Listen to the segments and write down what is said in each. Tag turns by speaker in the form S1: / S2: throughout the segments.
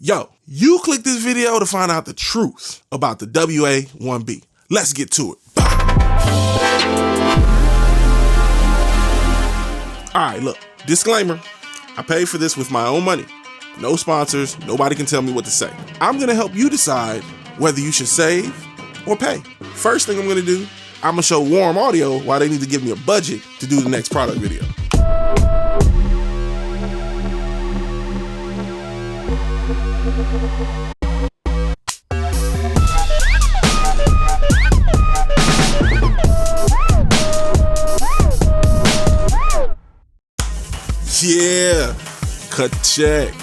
S1: Yo, you click this video to find out the truth about the WA-1B. Let's get to it. All right, look, disclaimer. I paid for this with my own money. No sponsors, nobody can tell me what to say. I'm gonna help you decide whether you should save or pay. First thing I'm gonna do, I'm gonna show Warm Audio why they need to give me a budget to do the next product video. Yeah, cut check.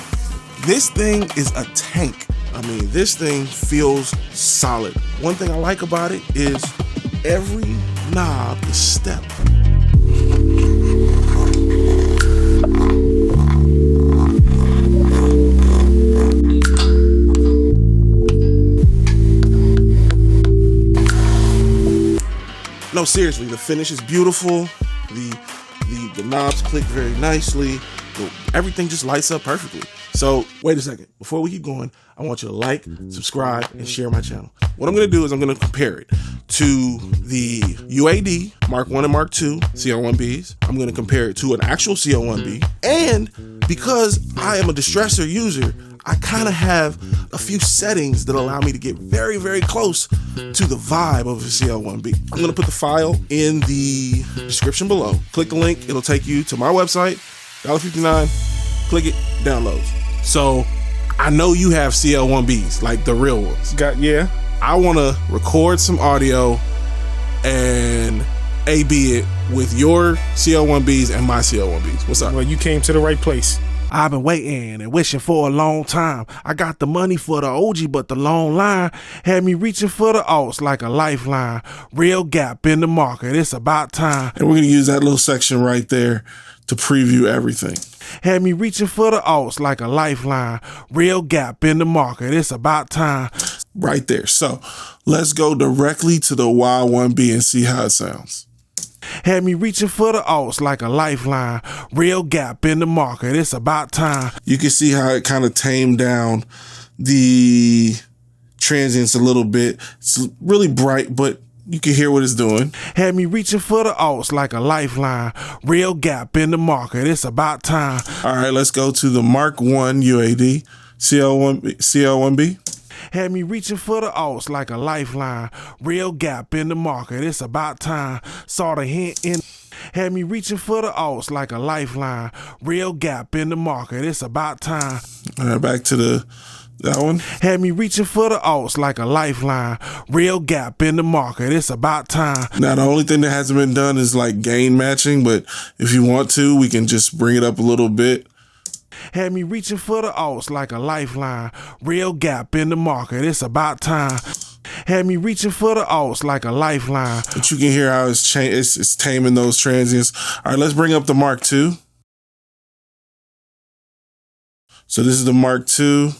S1: This thing is a tank. I mean, this thing feels solid. One thing I like about it is every knob is stepped. No, seriously, the finish is beautiful. The knobs click very nicely. Everything just lights up perfectly. So wait a second. Before we keep going, I want you to like, subscribe, and share my channel. What I'm going to do is I'm going to compare it to the UAD Mark 1 and Mark 2 CO1Bs. I'm going to compare it to an actual CO1B. And because I am a Distressor user, I kind of have a few settings that allow me to get very, very close to the vibe of a CO1B. I'm going to put the file in the description below. Click the link. It'll take you to my website, $1.59. Click it, downloads. So I know you have CO1Bs, like the real ones.
S2: Yeah.
S1: I want to record some audio and A/B it with your CO1Bs and my CO1Bs. What's up?
S2: Well, you came to the right place.
S3: I've been waiting and wishing for a long time. I got the money for the OG, but the long line had me reaching for the alts like a lifeline. Real gap in the market, it's about time.
S1: And we're going to use that little section right there to preview everything.
S3: Had me reaching for the alts like a lifeline. Real gap in the market, it's about time.
S1: Right there. So let's go directly to the WA-1B and see how it sounds.
S3: Had me reaching for the alts like a lifeline. Real gap in the market, it's about time.
S1: You can see how it kind of tamed down the transients a little bit. It's really bright, but you can hear what it's doing.
S3: Had me reaching for the alts like a lifeline. Real gap in the market, it's about time.
S1: All right, let's go to the Mark 1 UAD CO1B.
S3: Had me reaching for the alts like a lifeline. Real gap in the market, it's about time. Saw the hint in. Had me reaching for the alts like a lifeline. Real gap in the market, it's about time.
S1: All right, back to that one.
S3: Had me reaching for the alts like a lifeline. Real gap in the market, it's about time.
S1: Now, the only thing that hasn't been done is like gain matching, but if you want to, we can just bring it up a little bit.
S3: Had me reaching for the alts like a lifeline. Real gap in the market, it's about time. Had me reaching for the alts like a lifeline.
S1: But you can hear how it's taming those transients. All right, let's bring up the Mark 2. So this is the Mark 2.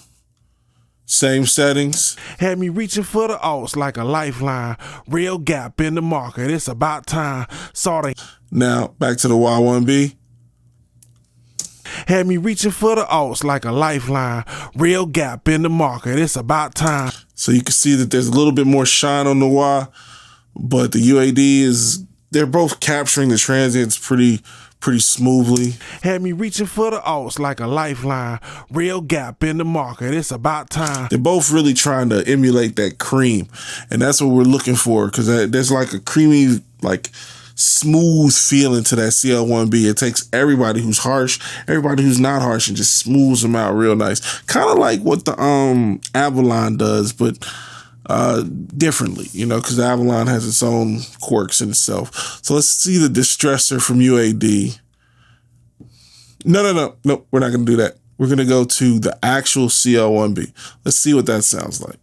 S1: Same settings.
S3: Had me reaching for the alts like a lifeline. Real gap in the market, it's about time. Saw the.
S1: Now back to the WA-1B.
S3: Had me reaching for the alts like a lifeline. Real gap in the market, it's about time.
S1: So you can see that there's a little bit more shine on the WA, but the UAD they're both capturing the transients pretty smoothly.
S3: Had me reaching for the alts like a lifeline. Real gap in the market, it's about time.
S1: They're both really trying to emulate that cream, and that's what we're looking for, because there's like a creamy, like smooth feeling to that CO1B. It takes everybody who's harsh, everybody who's not harsh, and just smooths them out real nice. Kind of like what the Avalon does, but differently, because the Avalon has its own quirks in itself. So let's see the Distressor from UAD. No, we're not going to do that. We're going to go to the actual CO1B. Let's see what that sounds like.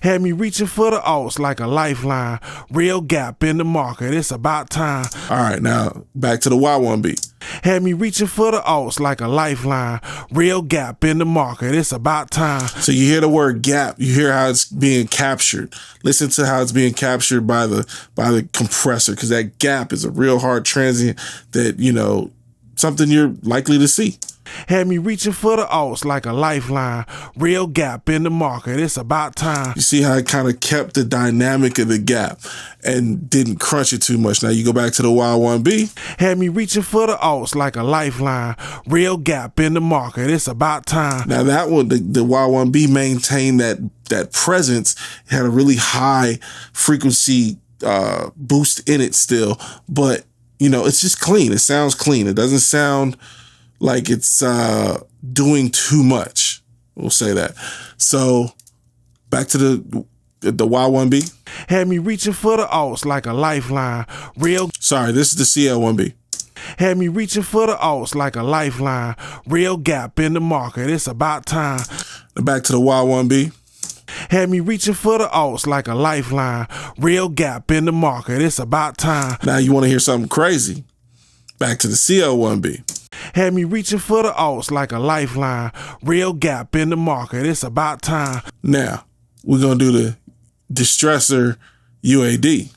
S3: Had me reaching for the alts like a lifeline. Real gap in the market, it's about time.
S1: All right, now back to the WA-1B.
S3: Had me reaching for the alts like a lifeline. Real gap in the market, it's about time.
S1: So you hear the word gap, you hear how it's being captured. Listen to how it's being captured by the compressor, because that gap is a real hard transient that, something you're likely to see.
S3: Had me reaching for the alts like a lifeline. Real gap in the market, it's about time.
S1: You see how it kind of kept the dynamic of the gap and didn't crunch it too much. Now you go back to the WA-1B.
S3: Had me reaching for the alts like a lifeline. Real gap in the market, it's about time.
S1: Now that one, the WA-1B maintained that presence, had a really high frequency boost in it still, but you know, it's just clean. It sounds clean. It doesn't sound like it's doing too much. We'll say that. So back to the WA-1B.
S3: Had me reaching for the alts like a lifeline.
S1: Sorry, this is the CL1B.
S3: Had me reaching for the alts like a lifeline. Real gap in the market, it's about time.
S1: Back to the WA-1B.
S3: Had me reaching for the alts like a lifeline. Real gap in the market, it's about time.
S1: Now you want to hear something crazy. Back to the CL1B.
S3: Had me reaching for the alts like a lifeline. Real gap in the market, it's about time.
S1: Now, we're going to do the Distressor UAD.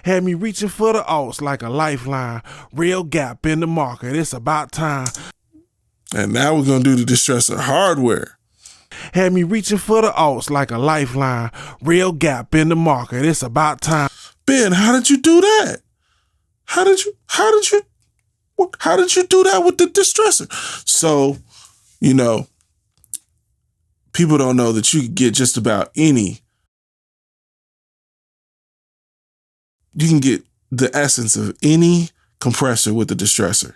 S3: Had me reaching for the alts like a lifeline. Real gap in the market, it's about time.
S1: And now we're going to do the Distressor hardware.
S3: Had me reaching for the alts like a lifeline. Real gap in the market, it's about time.
S1: Ben, how did you do that? How did you do that with the Distressor? So, you know, people don't know that you can get just about any. You can get the essence of any compressor with the Distressor.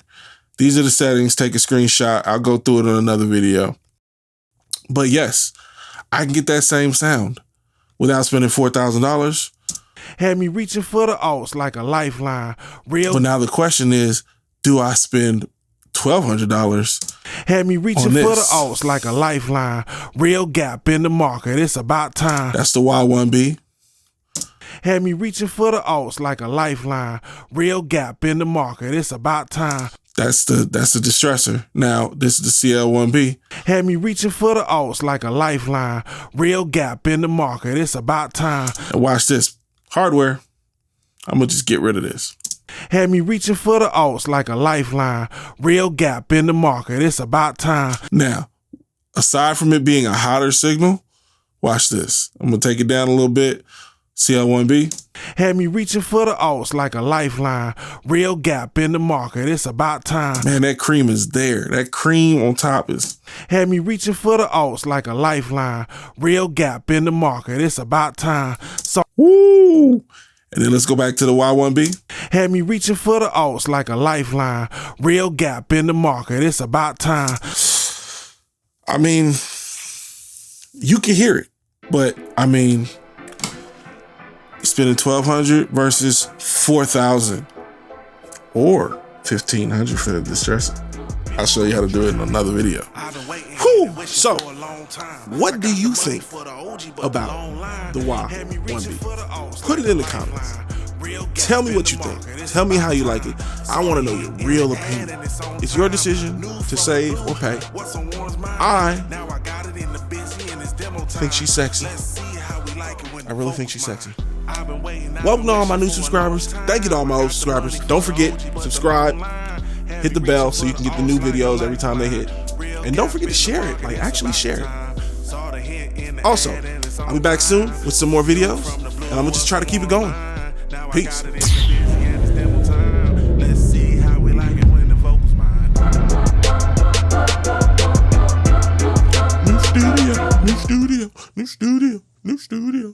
S1: These are the settings. Take a screenshot. I'll go through it in another video. But yes, I can get that same sound without spending $4,000.
S3: Had me reaching for the alts like a lifeline.
S1: But now the question is, do I spend $1,200?
S3: Had me reaching for the alts like a lifeline. Real gap in the market, it's about time.
S1: That's the WA-1B.
S3: Had me reaching for the alts like a lifeline. Real gap in the market, it's about time.
S1: That's the Distressor. Now, this is the CL1B.
S3: Had me reaching for the alts like a lifeline. Real gap in the market, it's about time.
S1: And watch this. Hardware. I'm going to just get rid of this.
S3: Had me reaching for the alts like a lifeline. Real gap in the market, it's about time.
S1: Now, aside from it being a hotter signal, watch this. I'm going to take it down a little bit. CL1B.
S3: Had me reaching for the alts like a lifeline. Real gap in the market, it's about time.
S1: Man, that cream is there. That cream on top is.
S3: Had me reaching for the alts like a lifeline. Real gap in the market, it's about time. So,
S1: woo! And then let's go back to the WA-1B.
S3: Had me reaching for the alts like a lifeline. Real gap in the market, it's about time.
S1: I mean, you can hear it, but I mean, spending $1,200 versus $4,000 or $1,500 for the Distressor. I'll show you how to do it in another video. Whew. So, what do you think about the WA-1B? Put it in the comments. Tell me what you think. Tell me how you like it. I want to know your real opinion. It's your decision to save or pay. I think she's sexy. I really think she's sexy. Welcome to all my new subscribers. Thank you to all my old subscribers. Don't forget, subscribe, hit the bell so you can get the new videos every time they hit. And don't forget to share it. Like, actually share it. Also, I'll be back soon with some more videos, and I'm gonna just try to keep it going. Peace. New studio.